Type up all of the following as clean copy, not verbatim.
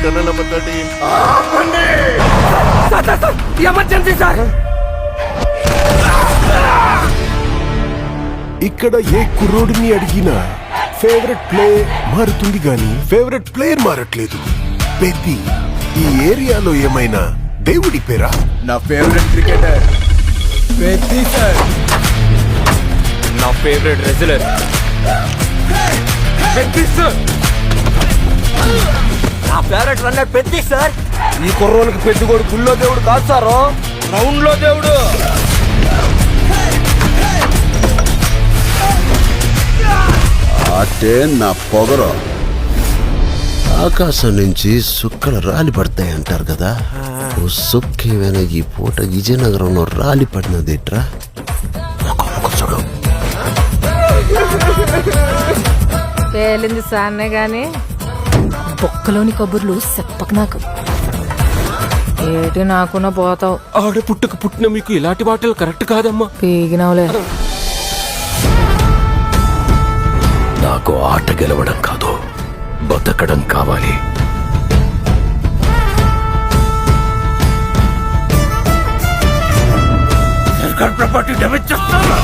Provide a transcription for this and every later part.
కన్నల పద్ధతి. Emergency sir. ఇక్కడ ఏ కుర్రోడిని అడిగినా ఫేవరెట్ ప్లే మారుతుంది గాని ఫేవరెట్ ప్లేయర్ మారట్లేదు. పెద్ది ఈ ఏరియాలో ఏమైనా దేవుడి పేరా? నా ఫేవరెట్ క్రికెటర్ పెద్ది సార్. నా ఫేవరెట్ రెజ్లర్ పెద్ది సార్. నా ఫేవరెట్ రన్నర్ పెద్ది సార్. ఈ కుర్రోళ్ళకి పెద్దగోడు గుళ్ళో దేవుడు కాదు సారు, గ్రౌండ్ లో దేవుడు. అంటే నా పొగరు. ఆకాశం నుంచి సుక్కలు రాలి పడతాయి అంటారు కదా, ఓ సుక్కేమైనా ఈ పూట విజయనగరంలో రాలి పడినదేట్రా? చూడు, పేలింది సాన్నే గాని బొక్కలోని కబుర్లు చెప్పక నాకు. ఏటి నాకున్న పోతావు. ఆడ పుట్టక పుట్టిన మీకు ఇలాంటి మాటలు కరెక్ట్ కాదమ్మా. పీగినవులే. నాకు ఆట గెలవడం కాదు, బతకడం కావాలి. ప్రాపర్టీ డ్యామేజ్ చేస్తాను.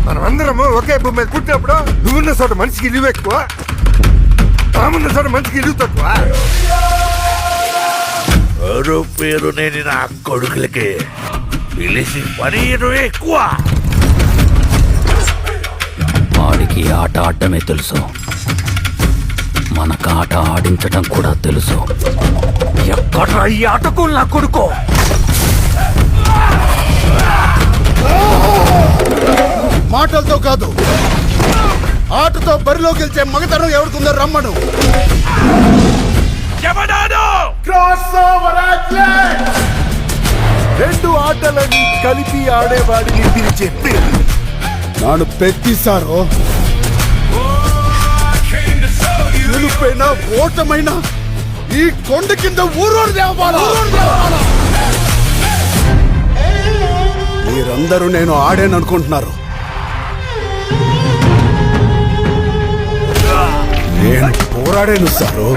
మనమందరము ఒకే భూమి మీద పుట్టినప్పుడు నువ్వున్న చోట మనిషికి ఇల్లు ఎక్కువ, తామున్న చోట మనిషికి ఇల్లు తక్కువ. ఎవరు పేరు నేను నా కొడుకులకి పిలిచి పనిరు ఎక్కువ. వాడికి ఆట ఆడటమే తెలుసు, మనకు ఆట ఆడించటం కూడా తెలుసు. ఎక్కడ ఈ ఆటకు నా కొడుకు? మాటలతో కాదు, ఆటతో బరిలో గెలిచే మగతనం ఎవరికుందో రమ్మను. రెండు ఆటలని కలిపి ఆడేవాడిని పిలిచే పేరు నాను పెద్దిసారో. గెలుపైనా ఓటమైనా ఈ కొండ కింద ఊరూరు దేవాలా. మీరందరూ నేను ఆడాననుకుంటున్నారు, నేను పోరాడాను సారు.